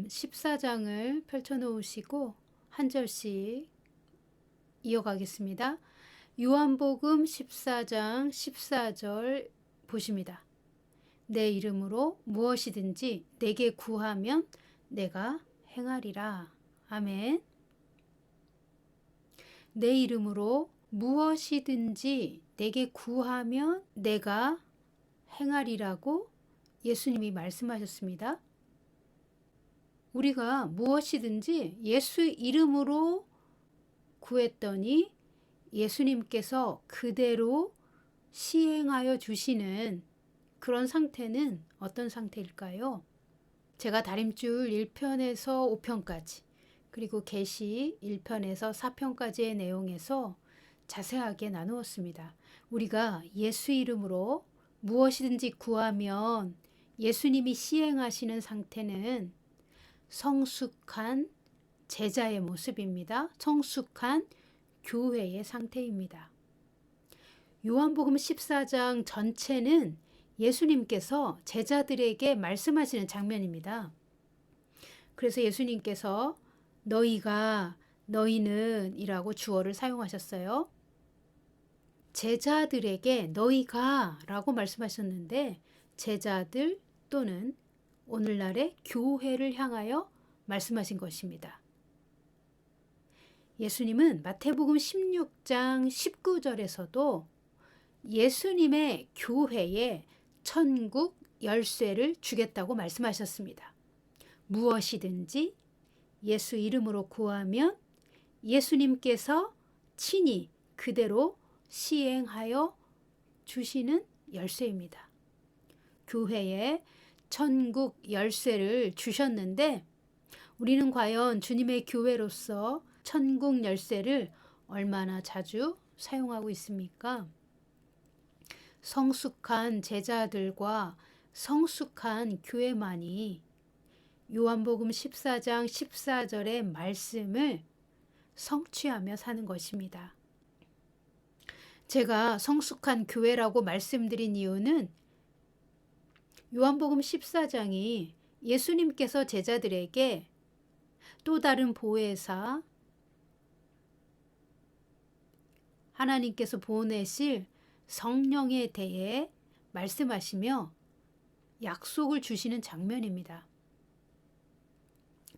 요한복음 14장을 펼쳐놓으시고 한 절씩 이어가겠습니다. 요한복음 14장 14절 보십니다. 내 이름으로 무엇이든지 내게 구하면 내가 행하리라. 아멘. 내 이름으로 무엇이든지 내게 구하면 내가 행하리라고 예수님이 말씀하셨습니다. 우리가 무엇이든지 예수 이름으로 구했더니 예수님께서 그대로 시행하여 주시는 그런 상태는 어떤 상태일까요? 제가 다림줄 1편에서 5편까지 그리고 계시 1편에서 4편까지의 내용에서 자세하게 나누었습니다. 우리가 예수 이름으로 무엇이든지 구하면 예수님이 시행하시는 상태는 성숙한 제자의 모습입니다. 성숙한 교회의 상태입니다. 요한복음 14장 전체는 예수님께서 제자들에게 말씀하시는 장면입니다. 그래서 예수님께서 너희는 이라고 주어를 사용하셨어요. 제자들에게 너희가 라고 말씀하셨는데 제자들 또는 오늘날의 교회를 향하여 말씀하신 것입니다. 예수님은 마태복음 16장 19절에서도 예수님의 교회에 천국 열쇠를 주겠다고 말씀하셨습니다. 무엇이든지 예수 이름으로 구하면 예수님께서 친히 그대로 시행하여 주시는 열쇠입니다. 교회에 천국 열쇠를 주셨는데 우리는 과연 주님의 교회로서 천국 열쇠를 얼마나 자주 사용하고 있습니까? 성숙한 제자들과 성숙한 교회만이 요한복음 14장 14절의 말씀을 성취하며 사는 것입니다. 제가 성숙한 교회라고 말씀드린 이유는 요한복음 14장이 예수님께서 제자들에게 또 다른 보혜사 하나님께서 보내실 성령에 대해 말씀하시며 약속을 주시는 장면입니다.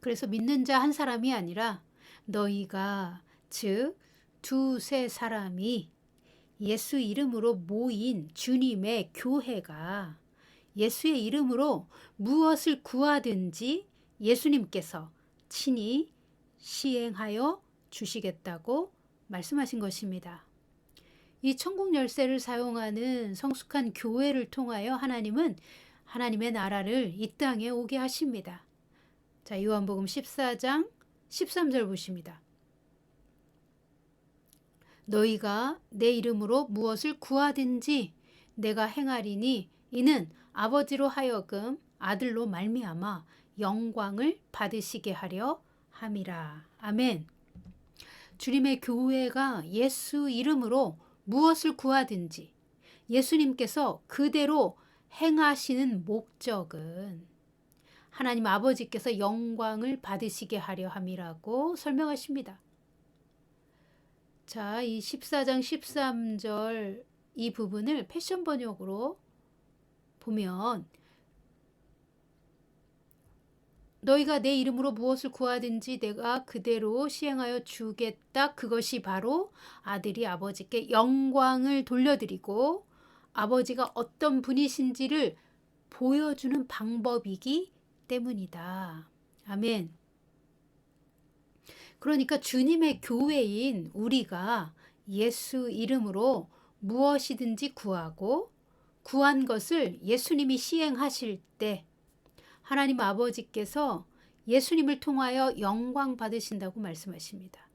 그래서 믿는 자 한 사람이 아니라 너희가 즉 두세 사람이 예수 이름으로 모인 주님의 교회가 예수의 이름으로 무엇을 구하든지 예수님께서 친히 시행하여 주시겠다고 말씀하신 것입니다. 이 천국 열쇠를 사용하는 성숙한 교회를 통하여 하나님은 하나님의 나라를 이 땅에 오게 하십니다. 자, 요한복음 14장 13절 보십니다. 너희가 내 이름으로 무엇을 구하든지 내가 행하리니 이는 아버지로 하여금 아들로 말미암아 영광을 받으시게 하려 함이라. 아멘. 주님의 교회가 예수 이름으로 무엇을 구하든지 예수님께서 그대로 행하시는 목적은 하나님 아버지께서 영광을 받으시게 하려 함이라고 설명하십니다. 자, 이 14장 13절 이 부분을 패션 번역으로 보면 너희가 내 이름으로 무엇을 구하든지 내가 그대로 시행하여 주겠다. 그것이 바로 아들이 아버지께 영광을 돌려드리고 아버지가 어떤 분이신지를 보여주는 방법이기 때문이다. 아멘. 그러니까 주님의 교회인 우리가 예수 이름으로 무엇이든지 구하고 구한 것을 예수님이 시행하실 때 하나님 아버지께서 예수님을 통하여 영광 받으신다고 말씀하십니다.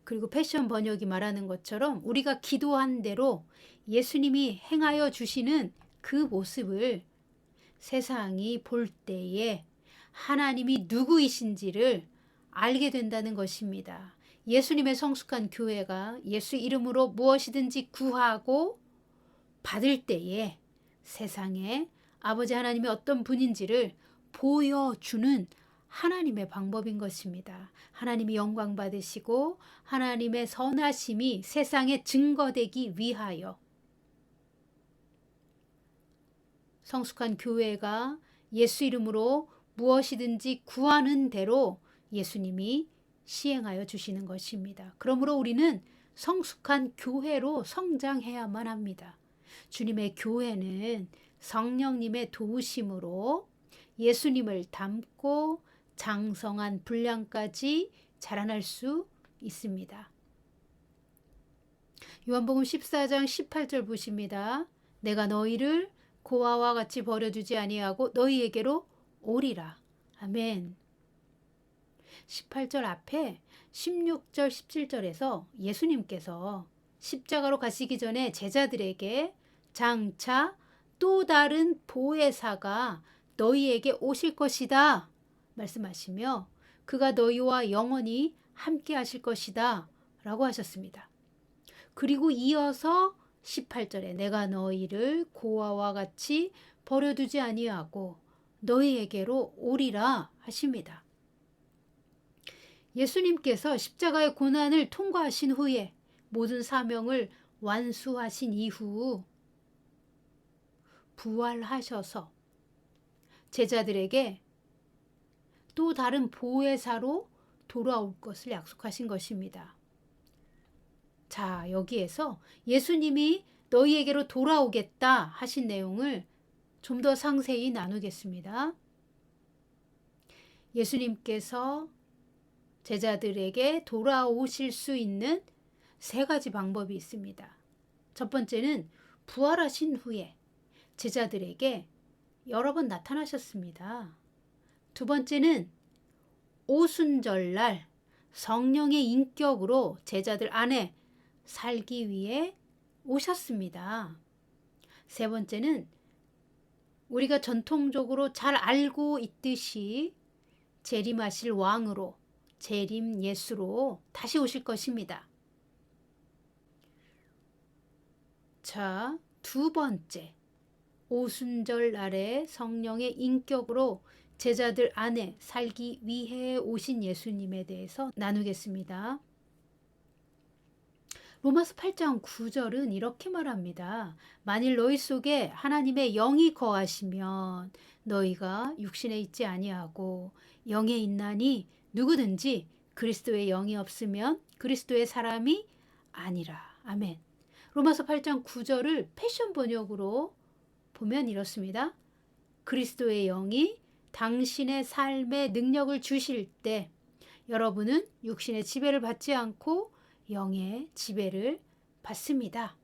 그리고 패션 번역이 말하는 것처럼 우리가 기도한 대로 예수님이 행하여 주시는 그 모습을 세상이 볼 때에 하나님이 누구이신지를 알게 된다는 것입니다. 예수님의 성숙한 교회가 예수 이름으로 무엇이든지 구하고 받을 때에 세상에 아버지 하나님이 어떤 분인지를 보여주는 하나님의 방법인 것입니다. 하나님이 영광 받으시고 하나님의 선하심이 세상에 증거되기 위하여 성숙한 교회가 예수 이름으로 무엇이든지 구하는 대로 예수님이 시행하여 주시는 것입니다. 그러므로 우리는 성숙한 교회로 성장해야만 합니다. 주님의 교회는 성령님의 도우심으로 예수님을 닮고 장성한 분량까지 자라날 수 있습니다. 요한복음 14장 18절 보십니다. 내가 너희를 고아와 같이 버려두지 아니하고 너희에게로 오리라. 아멘. 18절 앞에 16절 17절에서 예수님께서 십자가로 가시기 전에 제자들에게 장차 또 다른 보혜사가 너희에게 오실 것이다 말씀하시며 그가 너희와 영원히 함께 하실 것이다 라고 하셨습니다. 그리고 이어서 18절에 내가 너희를 고아와 같이 버려두지 아니하고 너희에게로 오리라 하십니다. 예수님께서 십자가의 고난을 통과하신 후에 모든 사명을 완수하신 이후 부활하셔서 제자들에게 또 다른 보혜사로 돌아올 것을 약속하신 것입니다. 자, 여기에서 예수님이 너희에게로 돌아오겠다 하신 내용을 좀 더 상세히 나누겠습니다. 예수님께서 제자들에게 돌아오실 수 있는 세 가지 방법이 있습니다. 첫 번째는 부활하신 후에 제자들에게 여러 번 나타나셨습니다. 두 번째는 오순절날 성령의 인격으로 제자들 안에 살기 위해 오셨습니다. 세 번째는 우리가 전통적으로 잘 알고 있듯이 재림하실 왕으로 재림 예수로 다시 오실 것입니다. 자, 두 번째 오순절 날에 성령의 인격으로 제자들 안에 살기 위해 오신 예수님에 대해서 나누겠습니다. 로마서 8장 9절은 이렇게 말합니다. 만일 너희 속에 하나님의 영이 거하시면 너희가 육신에 있지 아니하고 영에 있나니 누구든지 그리스도의 영이 없으면 그리스도의 사람이 아니라. 아멘. 로마서 8장 9절을 패션 번역으로 보면 이렇습니다. 그리스도의 영이 당신의 삶에 능력을 주실 때 여러분은 육신의 지배를 받지 않고 영의 지배를 받습니다.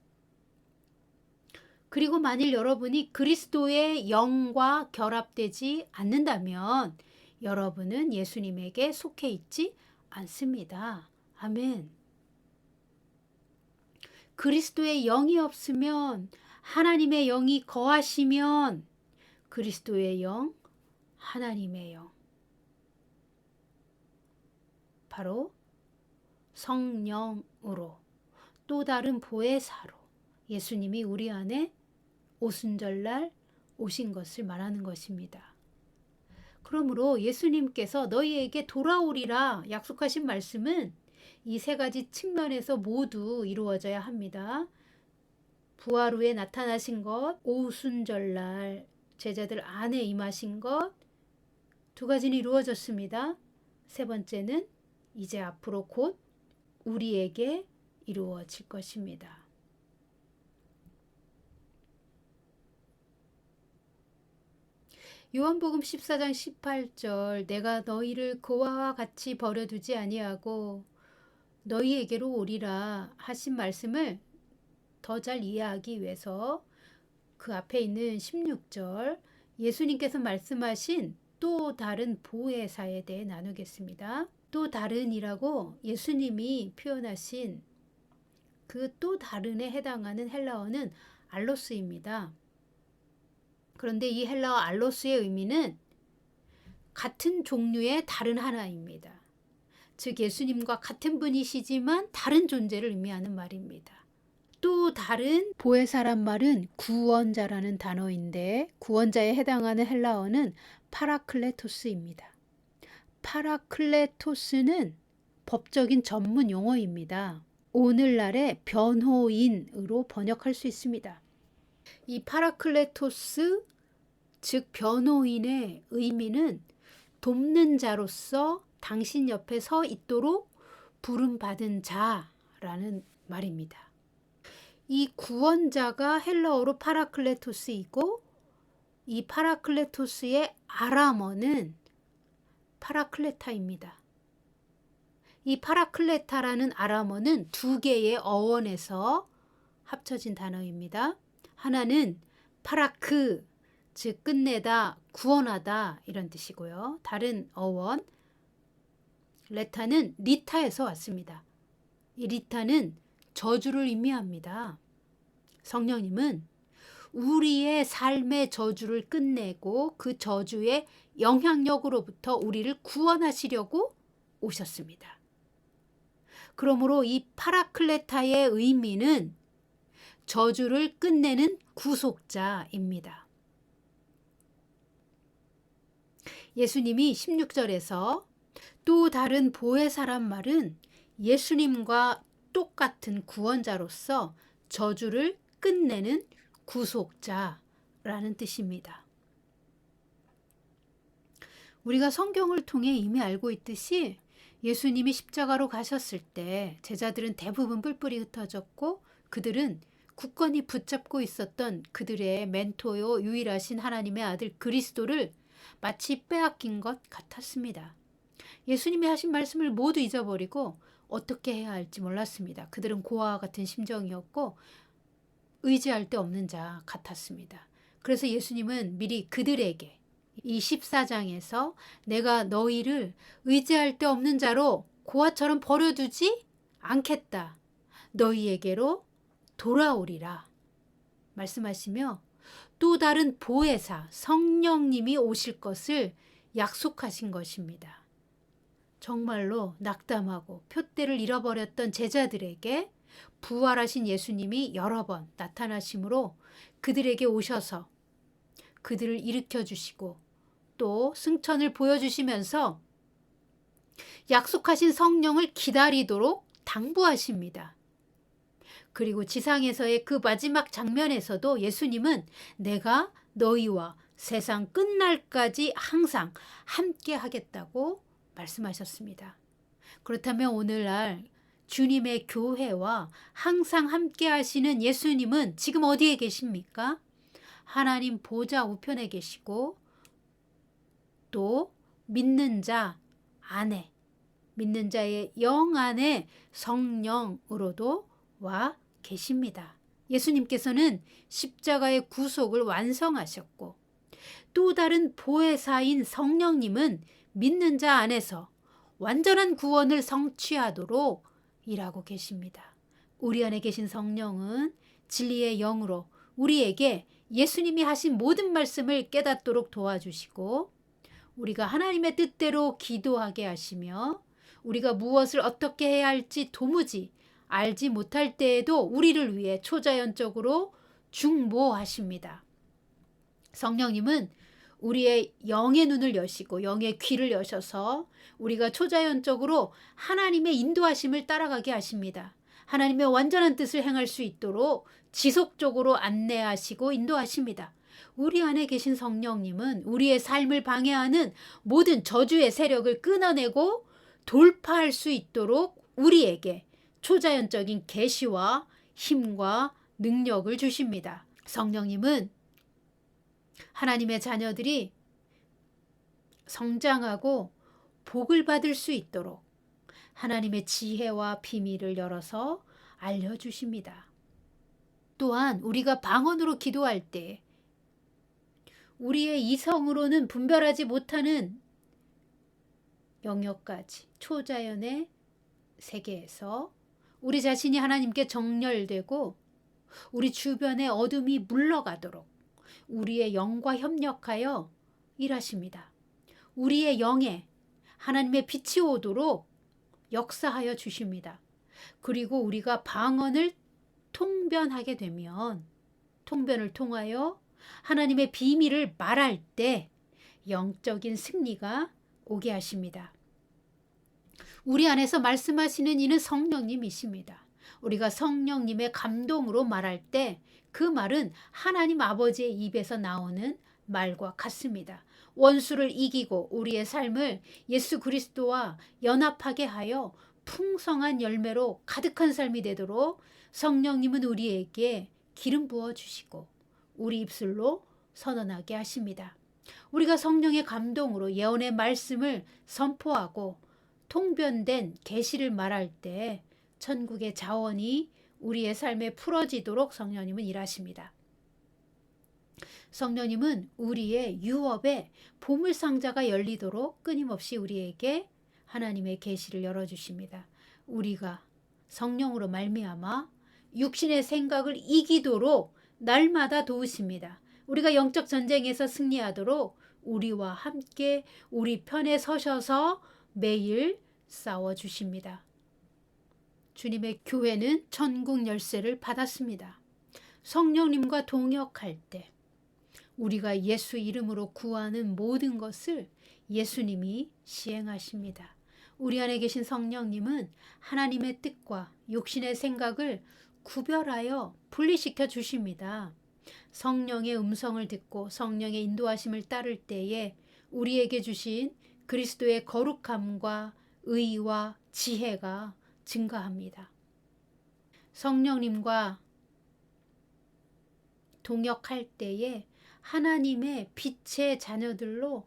그리고 만일 여러분이 그리스도의 영과 결합되지 않는다면 여러분은 예수님에게 속해 있지 않습니다. 아멘. 그리스도의 영이 없으면 하나님의 영이 거하시면 그리스도의 영, 하나님의 영, 바로 성령으로 또 다른 보혜사로 예수님이 우리 안에 오순절날 오신 것을 말하는 것입니다. 그러므로 예수님께서 너희에게 돌아오리라 약속하신 말씀은 이 세 가지 측면에서 모두 이루어져야 합니다. 부활 후에 나타나신 것, 오순절날 제자들 안에 임하신 것, 두 가지는 이루어졌습니다. 세 번째는 이제 앞으로 곧 우리에게 이루어질 것입니다. 요한복음 14장 18절 내가 너희를 고아와 같이 버려두지 아니하고 너희에게로 오리라 하신 말씀을 더 잘 이해하기 위해서 그 앞에 있는 16절 예수님께서 말씀하신 또 다른 보혜사에 대해 나누겠습니다. 또 다른이라고 예수님이 표현하신 그 또 다른에 해당하는 헬라어는 알로스입니다. 그런데 이 헬라어 알로스의 의미는 같은 종류의 다른 하나입니다. 즉 예수님과 같은 분이시지만 다른 존재를 의미하는 말입니다. 또 다른 보혜사란 말은 구원자라는 단어인데 구원자에 해당하는 헬라어는 파라클레토스입니다. 파라클레토스는 법적인 전문 용어입니다. 오늘날의 변호인으로 번역할 수 있습니다. 이 파라클레토스, 즉 변호인의 의미는 돕는 자로서 당신 옆에 서 있도록 부름받은 자라는 말입니다. 이 구원자가 헬라어로 파라클레토스이고 이 파라클레토스의 아람어는 파라클레타입니다. 이 파라클레타라는 아람어는 두 개의 어원에서 합쳐진 단어입니다. 하나는 파라크, 즉 끝내다, 구원하다 이런 뜻이고요. 다른 어원 레타는 리타에서 왔습니다. 이 리타는 저주를 의미합니다. 성령님은 우리의 삶의 저주를 끝내고 그 저주의 영향력으로부터 우리를 구원하시려고 오셨습니다. 그러므로 이 파라클레타의 의미는 저주를 끝내는 구속자입니다. 예수님이 16절에서 또 다른 보혜사란 말은 예수님과 똑같은 구원자로서 저주를 끝내는 구속자라는 뜻입니다. 우리가 성경을 통해 이미 알고 있듯이 예수님이 십자가로 가셨을 때 제자들은 대부분 뿔뿔이 흩어졌고 그들은 굳건히 붙잡고 있었던 그들의 멘토요 유일하신 하나님의 아들 그리스도를 마치 빼앗긴 것 같았습니다. 예수님이 하신 말씀을 모두 잊어버리고 어떻게 해야 할지 몰랐습니다. 그들은 고아와 같은 심정이었고 의지할 데 없는 자 같았습니다. 그래서 예수님은 미리 그들에게 이 14장에서 내가 너희를 의지할 데 없는 자로 고아처럼 버려두지 않겠다. 너희에게로 돌아오리라 말씀하시며 또 다른 보혜사 성령님이 오실 것을 약속하신 것입니다. 정말로 낙담하고 표대를 잃어버렸던 제자들에게 부활하신 예수님이 여러 번 나타나심으로 그들에게 오셔서 그들을 일으켜 주시고 또 승천을 보여주시면서 약속하신 성령을 기다리도록 당부하십니다. 그리고 지상에서의 그 마지막 장면에서도 예수님은 내가 너희와 세상 끝날까지 항상 함께 하겠다고 말씀하셨습니다. 그렇다면 오늘날 주님의 교회와 항상 함께 하시는 예수님은 지금 어디에 계십니까? 하나님 보좌 우편에 계시고 또 믿는 자 안에, 믿는 자의 영 안에 성령으로도 와 계십니다. 예수님께서는 십자가의 구속을 완성하셨고 또 다른 보혜사인 성령님은 믿는 자 안에서 완전한 구원을 성취하도록 일하고 계십니다. 우리 안에 계신 성령은 진리의 영으로 우리에게 예수님이 하신 모든 말씀을 깨닫도록 도와주시고 우리가 하나님의 뜻대로 기도하게 하시며 우리가 무엇을 어떻게 해야 할지 도무지 알지 못할 때에도 우리를 위해 초자연적으로 중보하십니다. 성령님은 우리의 영의 눈을 여시고 영의 귀를 여셔서 우리가 초자연적으로 하나님의 인도하심을 따라가게 하십니다. 하나님의 완전한 뜻을 행할 수 있도록 지속적으로 안내하시고 인도하십니다. 우리 안에 계신 성령님은 우리의 삶을 방해하는 모든 저주의 세력을 끊어내고 돌파할 수 있도록 우리에게 초자연적인 계시와 힘과 능력을 주십니다. 성령님은 하나님의 자녀들이 성장하고 복을 받을 수 있도록 하나님의 지혜와 비밀을 열어서 알려주십니다. 또한 우리가 방언으로 기도할 때 우리의 이성으로는 분별하지 못하는 영역까지 초자연의 세계에서 우리 자신이 하나님께 정렬되고 우리 주변의 어둠이 물러가도록 우리의 영과 협력하여 일하십니다. 우리의 영에 하나님의 빛이 오도록 역사하여 주십니다. 그리고 우리가 방언을 통변하게 되면 통변을 통하여 하나님의 비밀을 말할 때 영적인 승리가 오게 하십니다. 우리 안에서 말씀하시는 이는 성령님이십니다. 우리가 성령님의 감동으로 말할 때 그 말은 하나님 아버지의 입에서 나오는 말과 같습니다. 원수를 이기고 우리의 삶을 예수 그리스도와 연합하게 하여 풍성한 열매로 가득한 삶이 되도록 성령님은 우리에게 기름 부어 주시고 우리 입술로 선언하게 하십니다. 우리가 성령의 감동으로 예언의 말씀을 선포하고 통변된 계시를 말할 때 천국의 자원이 우리의 삶에 풀어지도록 성령님은 일하십니다. 성령님은 우리의 유업에 보물상자가 열리도록 끊임없이 우리에게 하나님의 계시를 열어주십니다. 우리가 성령으로 말미암아 육신의 생각을 이기도록 날마다 도우십니다. 우리가 영적 전쟁에서 승리하도록 우리와 함께 우리 편에 서셔서 매일 싸워주십니다. 주님의 교회는 천국 열쇠를 받았습니다. 성령님과 동역할 때 우리가 예수 이름으로 구하는 모든 것을 예수님이 시행하십니다. 우리 안에 계신 성령님은 하나님의 뜻과 육신의 생각을 구별하여 분리시켜 주십니다. 성령의 음성을 듣고 성령의 인도하심을 따를 때에 우리에게 주신 그리스도의 거룩함과 의와 지혜가 증가합니다. 성령님과 동역할 때에 하나님의 빛의 자녀들로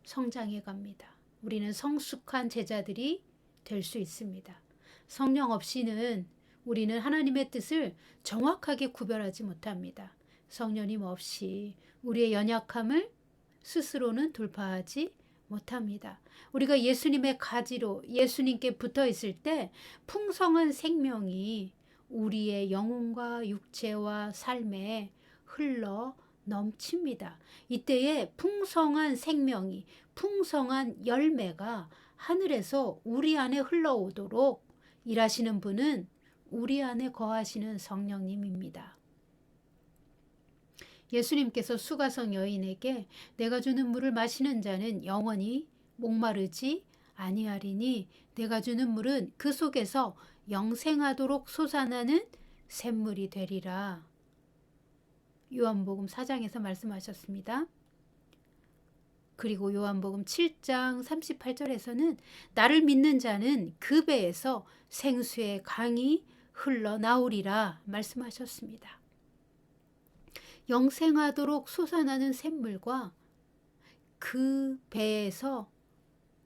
성장해 갑니다. 우리는 성숙한 제자들이 될 수 있습니다. 성령 없이는 우리는 하나님의 뜻을 정확하게 구별하지 못합니다. 성령님 없이 우리의 연약함을 스스로는 돌파하지 못합니다. 우리가 예수님의 가지로 예수님께 붙어 있을 때 풍성한 생명이 우리의 영혼과 육체와 삶에 흘러 넘칩니다. 이때에 풍성한 생명이 풍성한 열매가 하늘에서 우리 안에 흘러오도록 일하시는 분은 우리 안에 거하시는 성령님입니다. 예수님께서 수가성 여인에게 내가 주는 물을 마시는 자는 영원히 목마르지 아니하리니 내가 주는 물은 그 속에서 영생하도록 솟아나는 샘물이 되리라. 요한복음 4장에서 말씀하셨습니다. 그리고 요한복음 7장 38절에서는 나를 믿는 자는 그 배에서 생수의 강이 흘러나오리라 말씀하셨습니다. 영생하도록 솟아나는 샘물과 그 배에서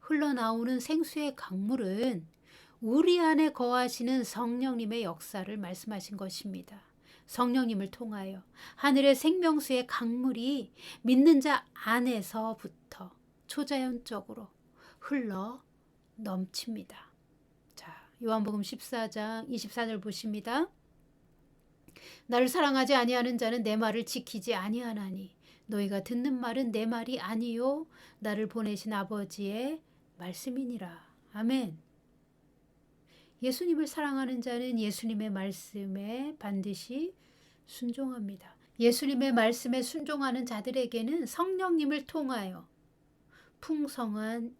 흘러나오는 생수의 강물은 우리 안에 거하시는 성령님의 역사를 말씀하신 것입니다. 성령님을 통하여 하늘의 생명수의 강물이 믿는 자 안에서부터 초자연적으로 흘러 넘칩니다. 자, 요한복음 14장 24절 보십니다. 나를 사랑하지 아니하는 자는 내 말을 지키지 아니하나니 너희가 듣는 말은 내 말이 아니요 나를 보내신 아버지의 말씀이니라. 아멘. 예수님을 사랑하는 자는 예수님의 말씀에 반드시 순종합니다. 예수님의 말씀에 순종하는 자들에게는 성령님을 통하여 풍성한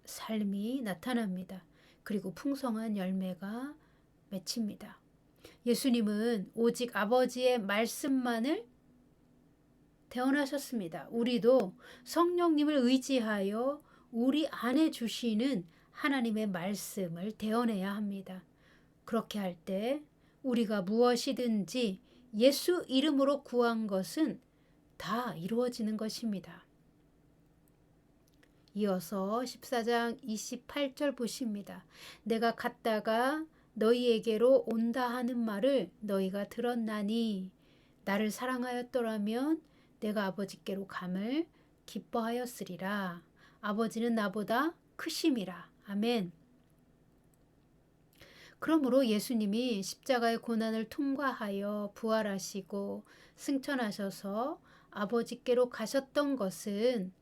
삶이 나타납니다. 그리고 풍성한 열매가 맺힙니다. 예수님은 오직 아버지의 말씀만을 대언하셨습니다. 우리도 성령님을 의지하여 우리 안에 주시는 하나님의 말씀을 대언해야 합니다. 그렇게 할 때 우리가 무엇이든지 예수 이름으로 구한 것은 다 이루어지는 것입니다. 이어서 14장 28절 보십니다. 내가 갔다가 너희에게로 온다 하는 말을 너희가 들었나니 나를 사랑하였더라면 내가 아버지께로 감을 기뻐하였으리라. 아버지는 나보다 크심이라. 아멘. 그러므로 예수님이 십자가의 고난을 통과하여 부활하시고 승천하셔서 아버지께로 가셨던 것은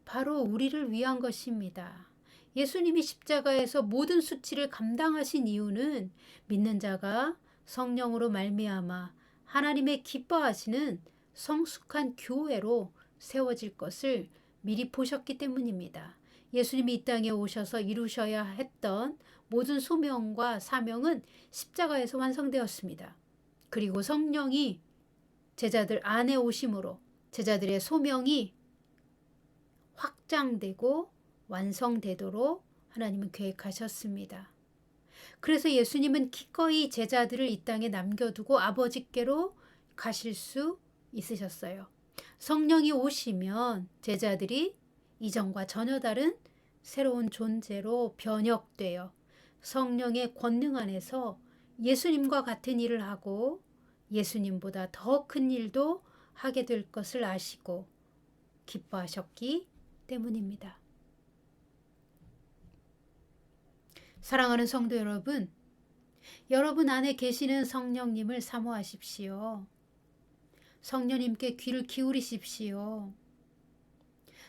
바로 우리를 위한 것입니다. 예수님이 십자가에서 모든 수치를 감당하신 이유는 믿는 자가 성령으로 말미암아 하나님의 기뻐하시는 성숙한 교회로 세워질 것을 미리 보셨기 때문입니다. 예수님이 이 땅에 오셔서 이루셔야 했던 모든 소명과 사명은 십자가에서 완성되었습니다. 그리고 성령이 제자들 안에 오심으로 제자들의 소명이 확장되고 완성되도록 하나님은 계획하셨습니다. 그래서 예수님은 기꺼이 제자들을 이 땅에 남겨두고 아버지께로 가실 수 있으셨어요. 성령이 오시면 제자들이 이전과 전혀 다른 새로운 존재로 변혁되어 성령의 권능 안에서 예수님과 같은 일을 하고 예수님보다 더 큰 일도 하게 될 것을 아시고 기뻐하셨기 때문입니다. 사랑하는 성도 여러분, 여러분 안에 계시는 성령님을 사모하십시오. 성령님께 귀를 기울이십시오.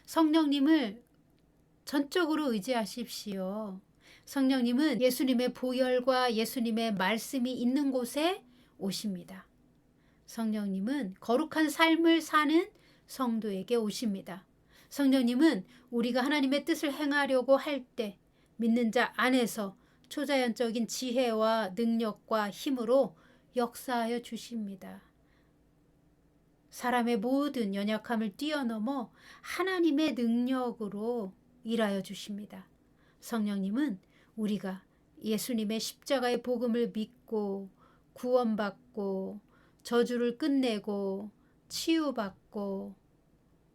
성령님을 전적으로 의지하십시오. 성령님은 예수님의 보혈과 예수님의 말씀이 있는 곳에 오십니다. 성령님은 거룩한 삶을 사는 성도에게 오십니다. 성령님은 우리가 하나님의 뜻을 행하려고 할 때 믿는 자 안에서 초자연적인 지혜와 능력과 힘으로 역사하여 주십니다. 사람의 모든 연약함을 뛰어넘어 하나님의 능력으로 일하여 주십니다. 성령님은 우리가 예수님의 십자가의 복음을 믿고 구원받고 저주를 끝내고 치유받고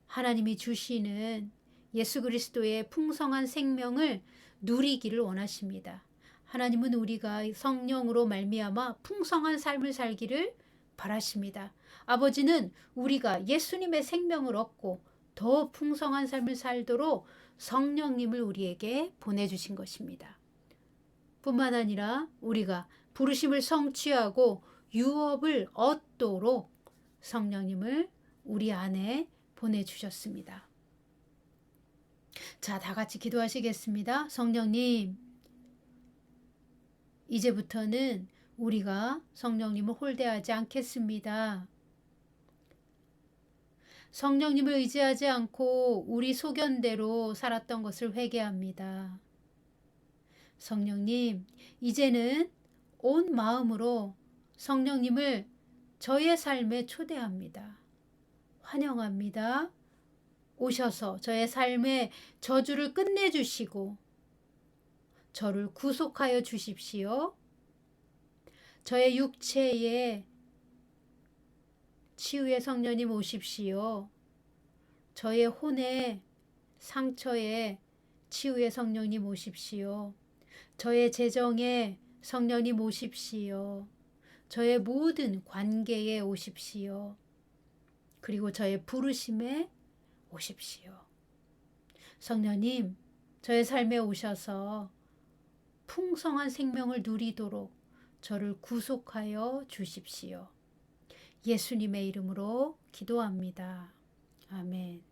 하나님이 주시는 예수 그리스도의 풍성한 생명을 누리기를 원하십니다. 하나님은 우리가 성령으로 말미암아 풍성한 삶을 살기를 바라십니다. 아버지는 우리가 예수님의 생명을 얻고 더 풍성한 삶을 살도록 성령님을 우리에게 보내주신 것입니다. 뿐만 아니라 우리가 부르심을 성취하고 유업을 얻도록 성령님을 우리 안에 보내주셨습니다. 자, 다 같이 기도하시겠습니다. 성령님, 이제부터는 우리가 성령님을 홀대하지 않겠습니다. 성령님을 의지하지 않고 우리 소견대로 살았던 것을 회개합니다. 성령님, 이제는 온 마음으로 성령님을 저의 삶에 초대합니다. 환영합니다. 오셔서 저의 삶의 저주를 끝내주시고 저를 구속하여 주십시오. 저의 육체에 치유의 성령님 오십시오. 저의 혼에 상처에 치유의 성령님 오십시오. 저의 재정에 성령님 오십시오. 저의 모든 관계에 오십시오. 그리고 저의 부르심에 오십시오. 성령님, 저의 삶에 오셔서 풍성한 생명을 누리도록 저를 구속하여 주십시오. 예수님의 이름으로 기도합니다. 아멘.